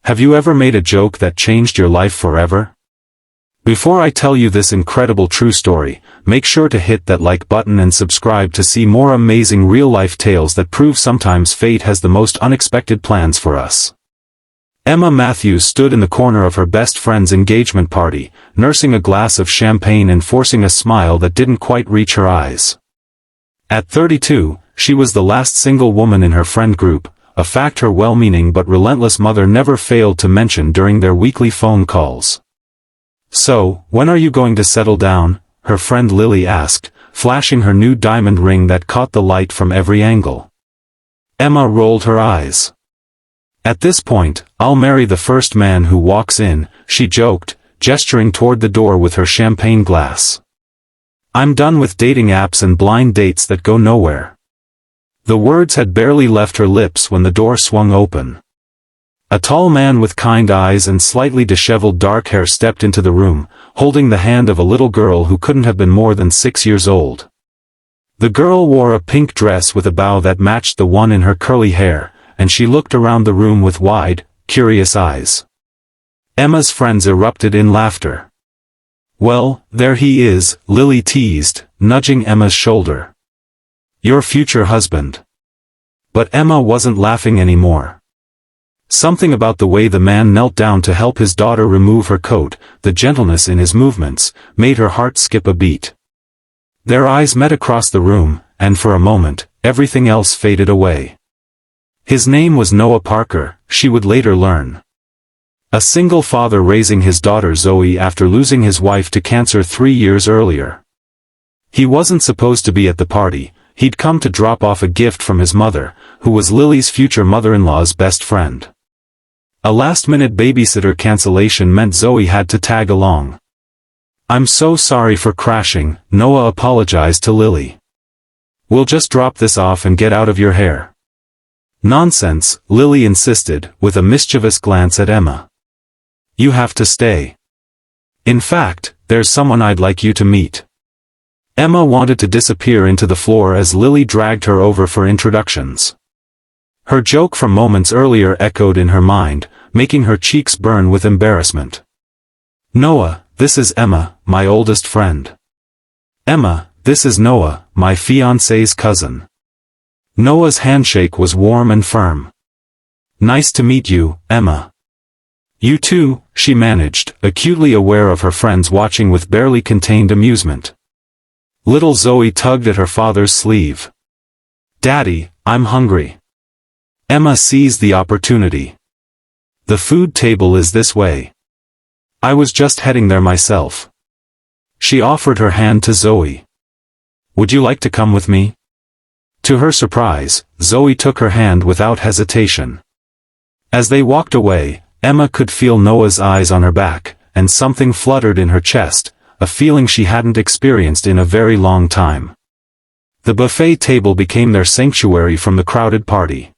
Have you ever made a joke that changed your life forever? Before I tell you this incredible true story, make sure to hit that like button and subscribe to see more amazing real-life tales that prove sometimes fate has the most unexpected plans for us. Emma Matthews stood in the corner of her best friend's engagement party, nursing a glass of champagne and forcing a smile that didn't quite reach her eyes. At 32, she was the last single woman in her friend group, a fact her well-meaning but relentless mother never failed to mention during their weekly phone calls. "So, when are you going to settle down?" her friend Lily asked, flashing her new diamond ring that caught the light from every angle. Emma rolled her eyes. "At this point, I'll marry the first man who walks in," she joked, gesturing toward the door with her champagne glass. "I'm done with dating apps and blind dates that go nowhere." The words had barely left her lips when the door swung open. A tall man with kind eyes and slightly disheveled dark hair stepped into the room, holding the hand of a little girl who couldn't have been more than 6 years old. The girl wore a pink dress with a bow that matched the one in her curly hair, and she looked around the room with wide, curious eyes. Emma's friends erupted in laughter. "Well, there he is," Lily teased, nudging Emma's shoulder. "Your future husband." But Emma wasn't laughing anymore. Something about the way the man knelt down to help his daughter remove her coat, the gentleness in his movements, made her heart skip a beat. Their eyes met across the room, and for a moment, everything else faded away. His name was Noah Parker, she would later learn. A single father raising his daughter Zoe after losing his wife to cancer 3 years earlier. He wasn't supposed to be at the party. He'd come to drop off a gift from his mother, who was Lily's future mother-in-law's best friend. A last-minute babysitter cancellation meant Zoe had to tag along. "I'm so sorry for crashing," Noah apologized to Lily. "We'll just drop this off and get out of your hair." "Nonsense," Lily insisted, with a mischievous glance at Emma. "You have to stay. In fact, there's someone I'd like you to meet." Emma wanted to disappear into the floor as Lily dragged her over for introductions. Her joke from moments earlier echoed in her mind, making her cheeks burn with embarrassment. "Noah, this is Emma, my oldest friend." "Emma, this is Noah, my fiancé's cousin." Noah's handshake was warm and firm. "Nice to meet you, Emma." "You too," she managed, acutely aware of her friends watching with barely contained amusement. Little Zoe tugged at her father's sleeve. "Daddy, I'm hungry." Emma seized the opportunity. "The food table is this way. I was just heading there myself." She offered her hand to Zoe. "Would you like to come with me?" To her surprise, Zoe took her hand without hesitation. As they walked away, Emma could feel Noah's eyes on her back, and something fluttered in her chest, a feeling she hadn't experienced in a very long time. The buffet table became their sanctuary from the crowded party.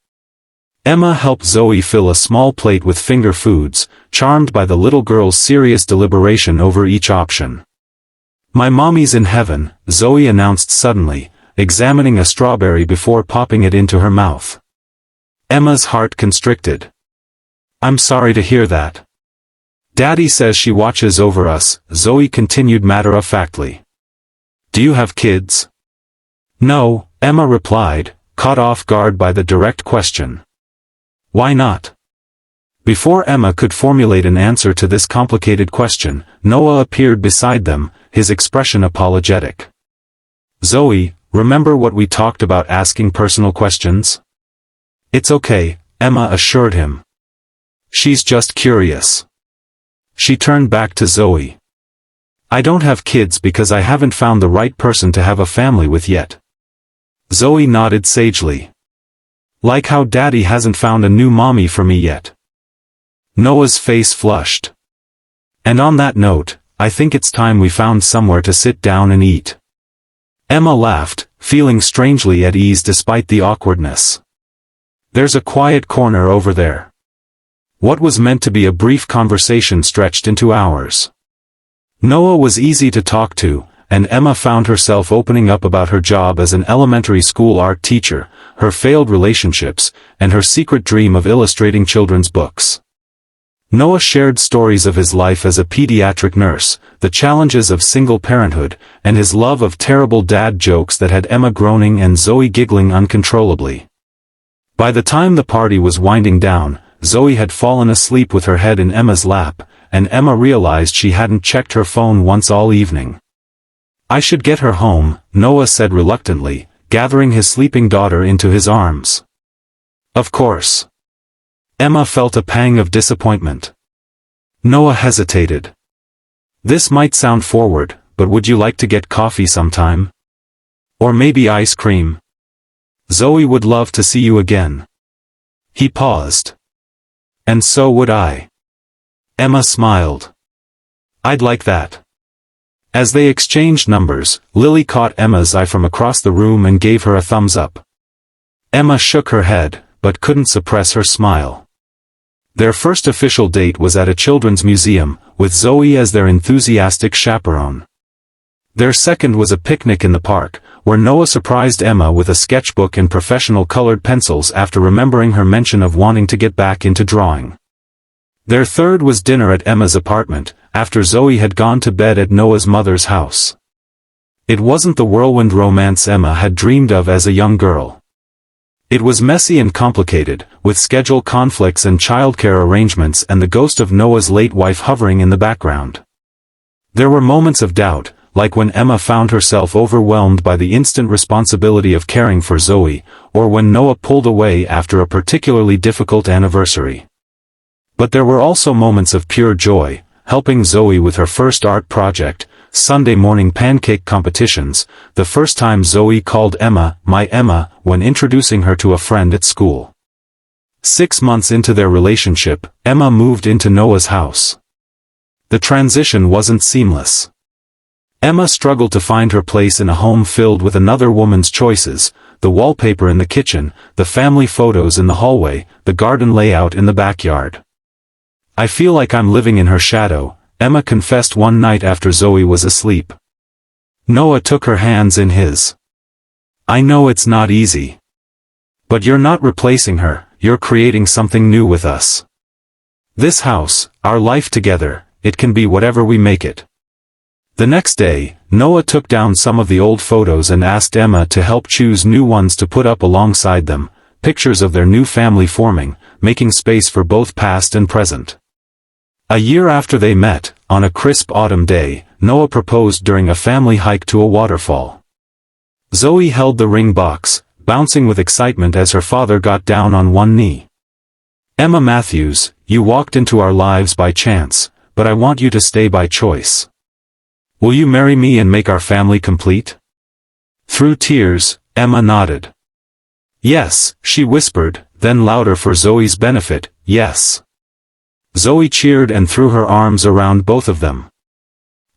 Emma helped Zoe fill a small plate with finger foods, charmed by the little girl's serious deliberation over each option. "My mommy's in heaven," Zoe announced suddenly, examining a strawberry before popping it into her mouth. Emma's heart constricted. "I'm sorry to hear that." "Daddy says she watches over us," Zoe continued matter-of-factly. "Do you have kids?" "No," Emma replied, caught off guard by the direct question. "Why not?" Before Emma could formulate an answer to this complicated question, Noah appeared beside them, his expression apologetic. "Zoe, remember what we talked about asking personal questions?" "It's okay," Emma assured him. "She's just curious." She turned back to Zoe. "I don't have kids because I haven't found the right person to have a family with yet." Zoe nodded sagely. "Like how Daddy hasn't found a new mommy for me yet." Noah's face flushed. "And on that note, I think it's time we found somewhere to sit down and eat." Emma laughed, feeling strangely at ease despite the awkwardness. "There's a quiet corner over there." What was meant to be a brief conversation stretched into hours. Noah was easy to talk to, and Emma found herself opening up about her job as an elementary school art teacher, her failed relationships, and her secret dream of illustrating children's books. Noah shared stories of his life as a pediatric nurse, the challenges of single parenthood, and his love of terrible dad jokes that had Emma groaning and Zoe giggling uncontrollably. By the time the party was winding down, Zoe had fallen asleep with her head in Emma's lap, and Emma realized she hadn't checked her phone once all evening. "I should get her home," Noah said reluctantly, gathering his sleeping daughter into his arms. "Of course." Emma felt a pang of disappointment. Noah hesitated. "This might sound forward, but would you like to get coffee sometime? Or maybe ice cream? Zoe would love to see you again." He paused. "And so would I." Emma smiled. "I'd like that." As they exchanged numbers, Lily caught Emma's eye from across the room and gave her a thumbs up. Emma shook her head, but couldn't suppress her smile. Their first official date was at a children's museum, with Zoe as their enthusiastic chaperone. Their second was a picnic in the park, where Noah surprised Emma with a sketchbook and professional colored pencils after remembering her mention of wanting to get back into drawing. Their third was dinner at Emma's apartment, after Zoe had gone to bed at Noah's mother's house. It wasn't the whirlwind romance Emma had dreamed of as a young girl. It was messy and complicated, with schedule conflicts and childcare arrangements and the ghost of Noah's late wife hovering in the background. There were moments of doubt, like when Emma found herself overwhelmed by the instant responsibility of caring for Zoe, or when Noah pulled away after a particularly difficult anniversary. But there were also moments of pure joy, helping Zoe with her first art project, Sunday morning pancake competitions, the first time Zoe called Emma, "my Emma," when introducing her to a friend at school. 6 months into their relationship, Emma moved into Noah's house. The transition wasn't seamless. Emma struggled to find her place in a home filled with another woman's choices, the wallpaper in the kitchen, the family photos in the hallway, the garden layout in the backyard. "I feel like I'm living in her shadow," Emma confessed one night after Zoe was asleep. Noah took her hands in his. "I know it's not easy. But you're not replacing her, you're creating something new with us. This house, our life together, it can be whatever we make it." The next day, Noah took down some of the old photos and asked Emma to help choose new ones to put up alongside them, pictures of their new family forming, making space for both past and present. A year after they met, on a crisp autumn day, Noah proposed during a family hike to a waterfall. Zoe held the ring box, bouncing with excitement as her father got down on one knee. "Emma Matthews, you walked into our lives by chance, but I want you to stay by choice. Will you marry me and make our family complete?" Through tears, Emma nodded. "Yes," she whispered, then louder for Zoe's benefit, "yes." Zoe cheered and threw her arms around both of them.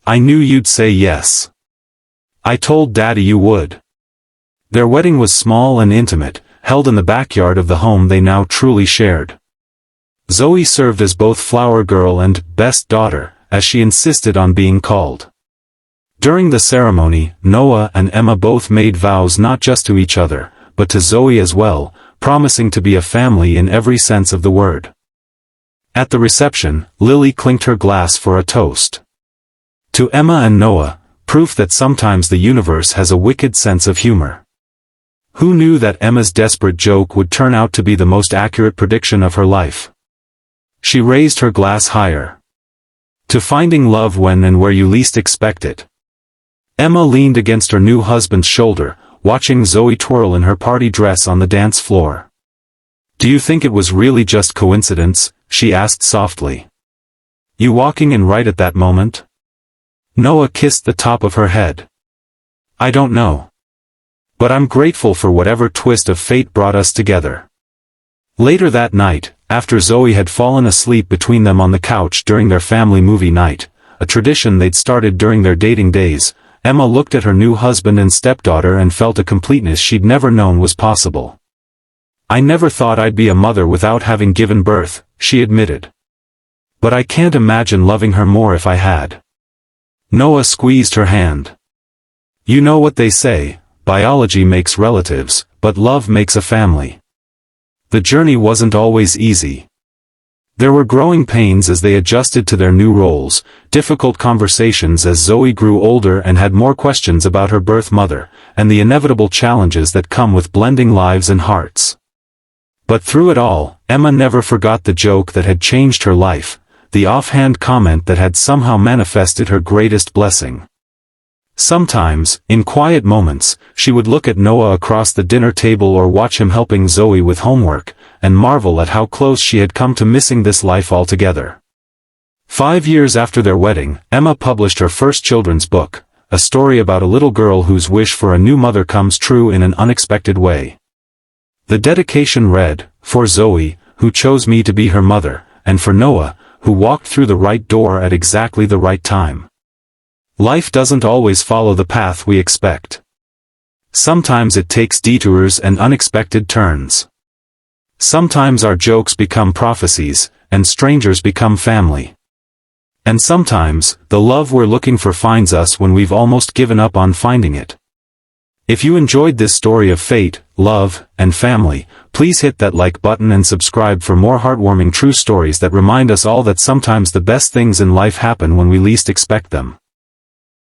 "I knew you'd say yes. I told Daddy you would." Their wedding was small and intimate, held in the backyard of the home they now truly shared. Zoe served as both flower girl and best daughter, as she insisted on being called. During the ceremony, Noah and Emma both made vows not just to each other, but to Zoe as well, promising to be a family in every sense of the word. At the reception, Lily clinked her glass for a toast. To Emma and Noah, proof that sometimes the universe has a wicked sense of humor. Who knew that Emma's desperate joke would turn out to be the most accurate prediction of her life? She raised her glass higher. To finding love when and where you least expect it. Emma leaned against her new husband's shoulder, watching Zoe twirl in her party dress on the dance floor. "Do you think it was really just coincidence?" she asked softly. "You walking in right at that moment?" Noah kissed the top of her head. "I don't know. But I'm grateful for whatever twist of fate brought us together." Later that night, after Zoe had fallen asleep between them on the couch during their family movie night, a tradition they'd started during their dating days, Emma looked at her new husband and stepdaughter and felt a completeness she'd never known was possible. "I never thought I'd be a mother without having given birth," she admitted. "But I can't imagine loving her more if I had." Noah squeezed her hand. "You know what they say, biology makes relatives, but love makes a family." The journey wasn't always easy. There were growing pains as they adjusted to their new roles, difficult conversations as Zoe grew older and had more questions about her birth mother, and the inevitable challenges that come with blending lives and hearts. But through it all, Emma never forgot the joke that had changed her life, the offhand comment that had somehow manifested her greatest blessing. Sometimes, in quiet moments, she would look at Noah across the dinner table or watch him helping Zoe with homework, and marvel at how close she had come to missing this life altogether. 5 years after their wedding, Emma published her first children's book, a story about a little girl whose wish for a new mother comes true in an unexpected way. The dedication read, "For Zoe, who chose me to be her mother, and for Noah, who walked through the right door at exactly the right time." Life doesn't always follow the path we expect. Sometimes it takes detours and unexpected turns. Sometimes our jokes become prophecies, and strangers become family. And sometimes, the love we're looking for finds us when we've almost given up on finding it. If you enjoyed this story of fate, love, and family, please hit that like button and subscribe for more heartwarming true stories that remind us all that sometimes the best things in life happen when we least expect them.